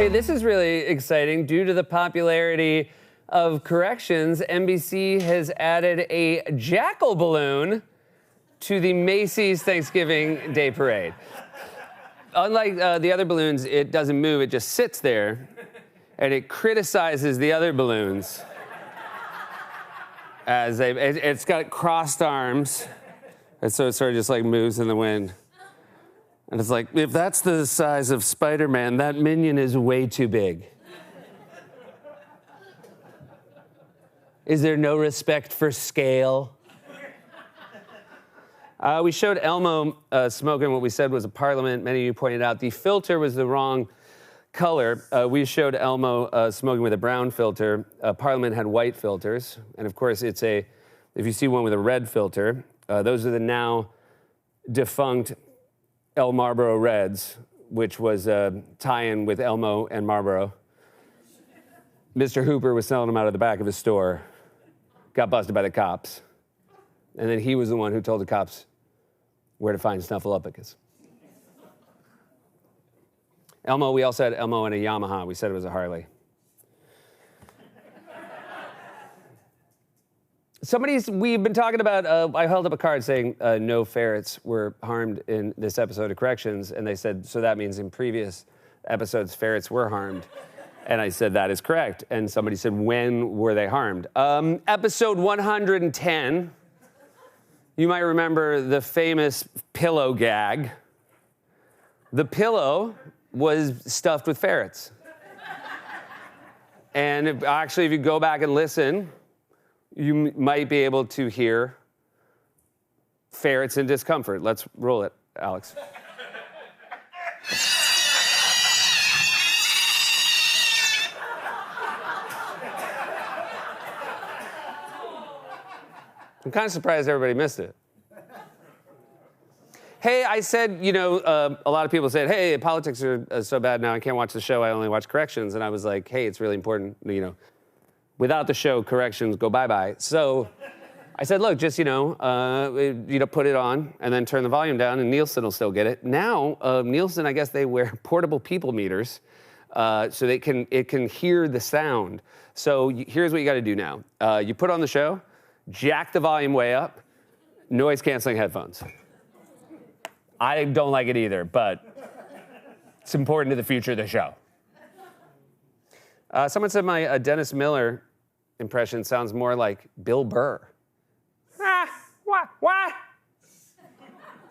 Hey, this is really exciting. Due to the popularity of corrections, NBC has added a jackal balloon to the Macy's Thanksgiving Day Parade. Unlike the other balloons, it doesn't move, it just sits there, and it criticizes the other balloons as it's got crossed arms, and so it sort of just like moves in the wind. And it's like, if that's the size of Spider-Man, that minion is way too big. Is there no respect for scale? We showed Elmo smoking what we said was a parliament. Many of you pointed out the filter was the wrong color. We showed Elmo smoking with a brown filter. Parliament had white filters. And of course, if you see one with a red filter, those are the now defunct El Marlboro Reds, which was a tie-in with Elmo and Marlboro. Mr. Hooper was selling them out of the back of his store, got busted by the cops, and then he was the one who told the cops where to find Snuffleupagus. Elmo, we also had Elmo and a Yamaha. We said it was a Harley. We've been talking about, I held up a card saying no ferrets were harmed in this episode of Corrections, and they said, so that means in previous episodes, ferrets were harmed. And I said, that is correct. And somebody said, when were they harmed? Episode 110, you might remember the famous pillow gag. The pillow was stuffed with ferrets. And actually, if you go back and listen, you might be able to hear ferrets in discomfort. Let's roll it, Alex. I'm kind of surprised everybody missed it. Hey, I said, a lot of people said, hey, politics are so bad now, I can't watch the show, I only watch Corrections. And I was like, hey, it's really important, without the show, Corrections go bye-bye. So I said, look, just, put it on and then turn the volume down and Nielsen will still get it. Now, Nielsen, I guess they wear portable people meters so it can hear the sound. So here's what you got to do now. You put on the show, jack the volume way up, noise-canceling headphones. I don't like it either, but it's important to the future of the show. Someone said my Dennis Miller impression sounds more like Bill Burr. What?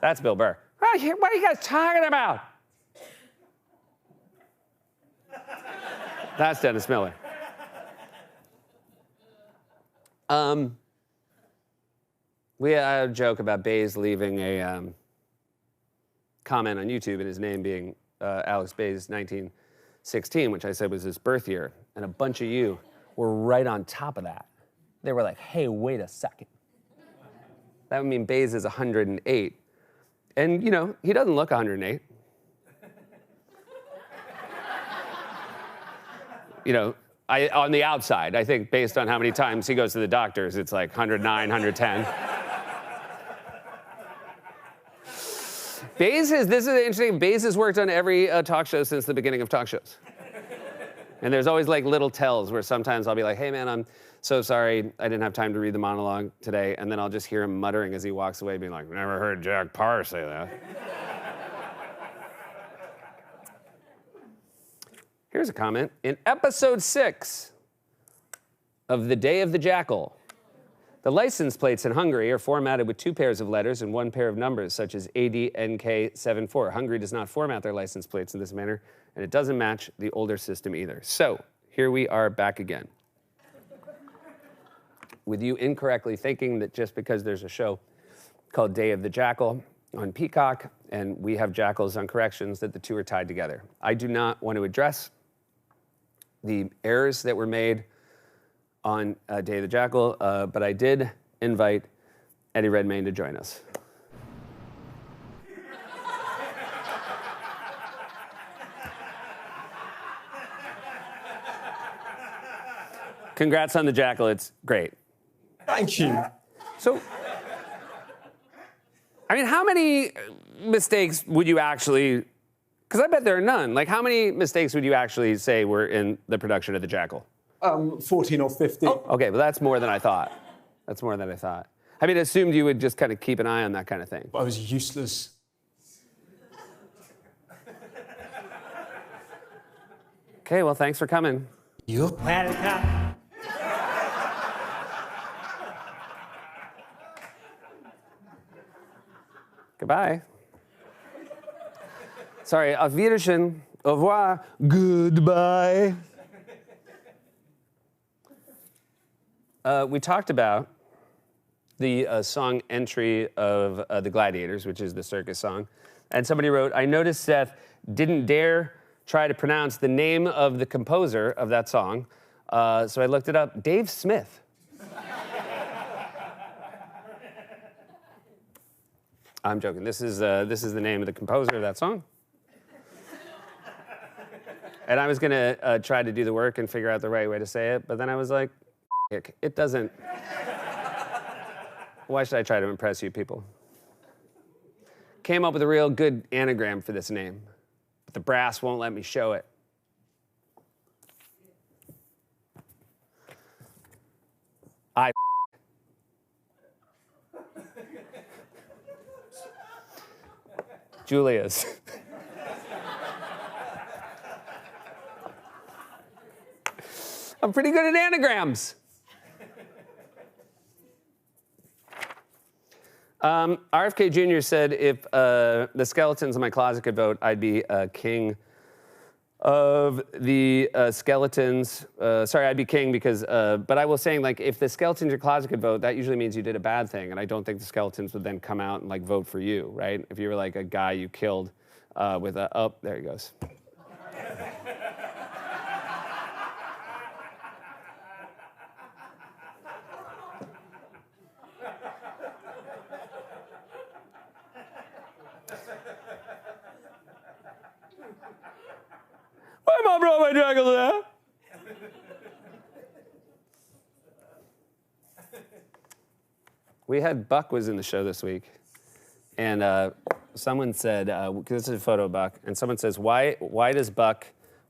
That's Bill Burr. What are you guys talking about? That's Dennis Miller. We had a joke about Baze leaving a comment on YouTube and his name being Alex Baze 1916, which I said was his birth year. And a bunch of you were right on top of that. They were like, hey, wait a second. That would mean Baze is 108. And, he doesn't look 108. On the outside, I think based on how many times he goes to the doctors, it's like 109, 110. This is interesting. Baze has worked on every talk show since the beginning of talk shows. And there's always like little tells where sometimes I'll be like, hey man, I'm so sorry I didn't have time to read the monologue today. And then I'll just hear him muttering as he walks away being like, never heard Jack Parr say that. Here's a comment. In episode 6 of The Day of the Jackal, the license plates in Hungary are formatted with 2 pairs of letters and 1 pair of numbers, such as ADNK74. Hungary does not format their license plates in this manner, and it doesn't match the older system either. So, here we are back again. With you incorrectly thinking that just because there's a show called Day of the Jackal on Peacock, and we have jackals on Corrections, that the two are tied together. I do not want to address the errors that were made on Day of the Jackal, but I did invite Eddie Redmayne to join us. Congrats on the Jackal, it's great. Thank you. So, how many mistakes would you actually Because I bet there are none. Like, how many mistakes would you actually say were in the production of The Jackal? 14 or 15. Oh, okay, but that's more than I thought. That's more than I thought. I mean, I assumed you would just kind of keep an eye on that kind of thing. I was useless. Okay, well, thanks for coming. You're Welcome. Goodbye. Sorry, auf Wiedersehen, au revoir, goodbye. We talked about the song entry of The Gladiators, which is the circus song. And somebody wrote, I noticed Seth didn't dare try to pronounce the name of the composer of that song. So I looked it up, Dave Smith. I'm joking. This is the name of the composer of that song. And I was gonna try to do the work and figure out the right way to say it, but then I was like, it doesn't. Why should I try to impress you people? Came up with a real good anagram for this name, but the brass won't let me show it. Julia's. I'm pretty good at anagrams. RFK Jr. said if the skeletons in my closet could vote, I'd be king of the skeletons. Sorry, I'd be king because, but I was saying, like, if the skeletons in your closet could vote, that usually means you did a bad thing, and I don't think the skeletons would then come out and, like, vote for you, right? If you were, like, a guy you killed with a, oh, there he goes. My mom brought my Dracula. We had Buck was in the show this week, and someone said, because this is a photo of Buck, and someone says, why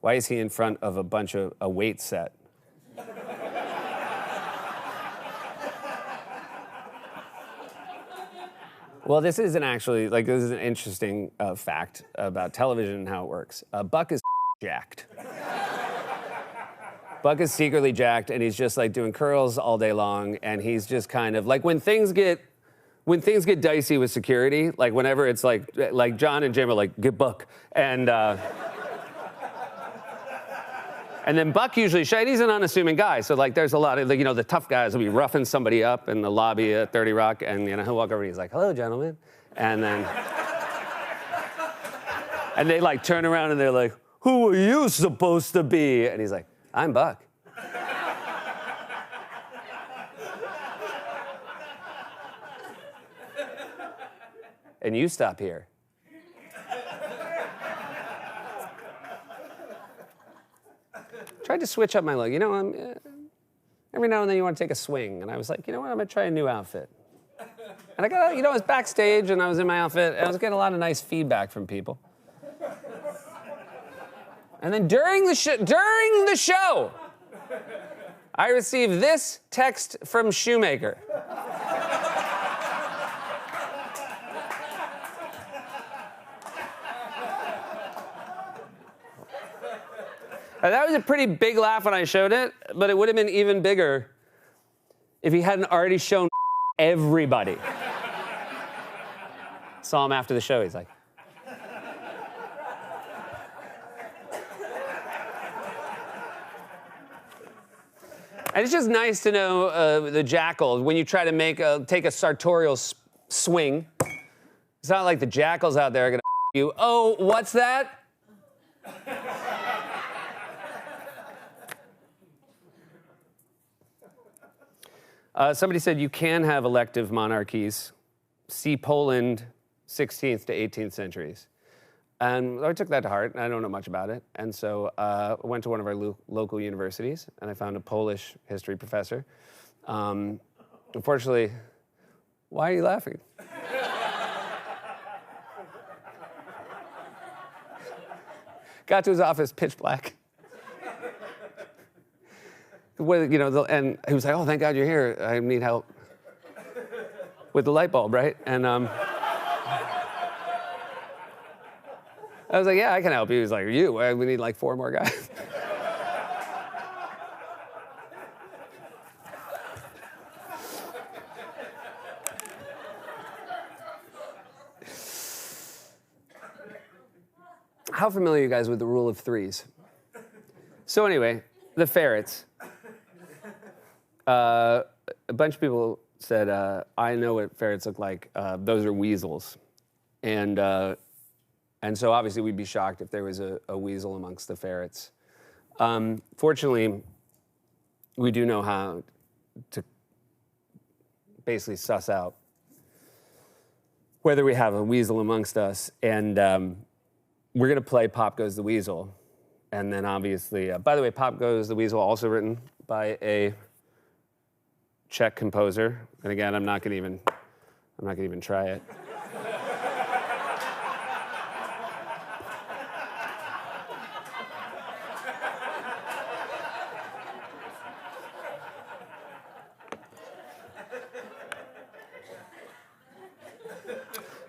is he in front of a bunch of a weight set? Well, this isn't actually, like, this is an interesting fact about television and how it works. Buck is jacked. Buck is secretly jacked, and he's just, like, doing curls all day long, and he's just kind of, like, when things get dicey with security, like, whenever it's, like John and Jim are like, get Buck, and then Buck usually, he's an unassuming guy, so, like, there's a lot of, like, you know, the tough guys will be roughing somebody up in the lobby at 30 Rock, and, you know, he'll walk over and he's like, hello, gentlemen. And then, and they, like, turn around and they're like, who are you supposed to be? And he's like, I'm Buck. And you stop here. Tried to switch up my look. You know, every now and then you want to take a swing. And I was like, you know what, I'm going to try a new outfit. And I got, you know, I was backstage and I was in my outfit and I was getting a lot of nice feedback from people. And then during the show, I received this text from Shoemaker. That was a pretty big laugh when I showed it, but it would have been even bigger if he hadn't already shown everybody. Saw him after the show, he's like, and it's just nice to know the Jackal, when you try to take a sartorial swing, it's not like the Jackals out there are gonna you. Oh, what's that? Somebody said you can have elective monarchies. See Poland, 16th to 18th centuries. And I took that to heart, and I don't know much about it. And so I went to one of our local universities, and I found a Polish history professor. Unfortunately, why are you laughing? Got to his office, pitch black. And he was like, "Oh, thank God you're here. I need help with the light bulb, right?" And I was like, "Yeah, I can help you." He was like, "You? We need like 4 more guys." How familiar are you guys with the rule of 3s? So anyway, the ferrets. A bunch of people said, I know what ferrets look like. Those are weasels. And so obviously we'd be shocked if there was a weasel amongst the ferrets. Fortunately, we do know how to basically suss out whether we have a weasel amongst us. And we're going to play Pop Goes the Weasel. And then obviously, by the way, Pop Goes the Weasel, also written by a Czech composer. And again, I'm not going to even try it.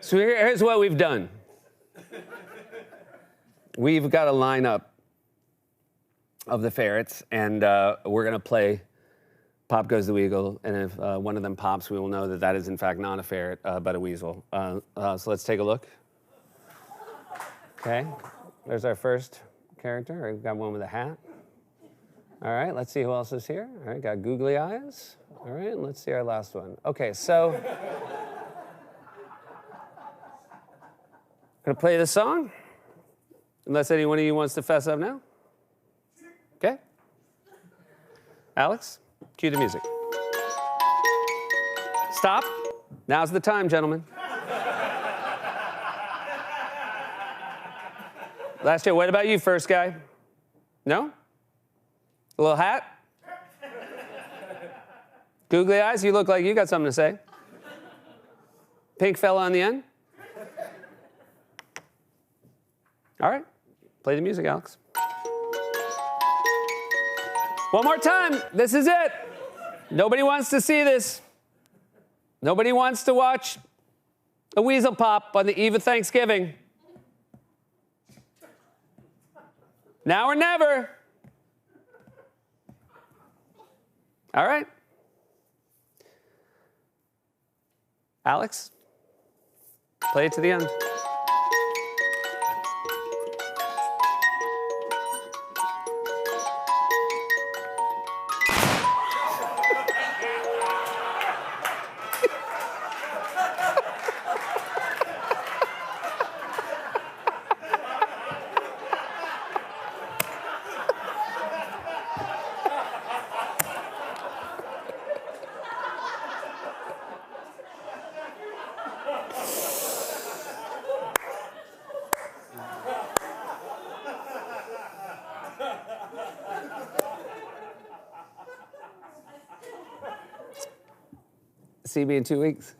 So here's what we've done. We've got a lineup of the ferrets, and we're going to play Pop Goes the Weasel, and if one of them pops, we will know that that is, in fact, not a ferret, but a weasel. So let's take a look. Okay, there's our first character. We've got one with a hat. All right, let's see who else is here. All right, got googly eyes. All right, and let's see our last one. Okay, so I'm going to play the song, unless any one of you wants to fess up now. Okay? Alex, cue the music. Stop. Now's the time, gentlemen. Last year, what about you, first guy? No? A little hat? Googly eyes? You look like you got something to say. Pink fella on the end? All right. Play the music, Alex. One more time. This is it. Nobody wants to see this. Nobody wants to watch a weasel pop on the eve of Thanksgiving. Now or never. All right. Alex, play it to the end. See me in 2 weeks.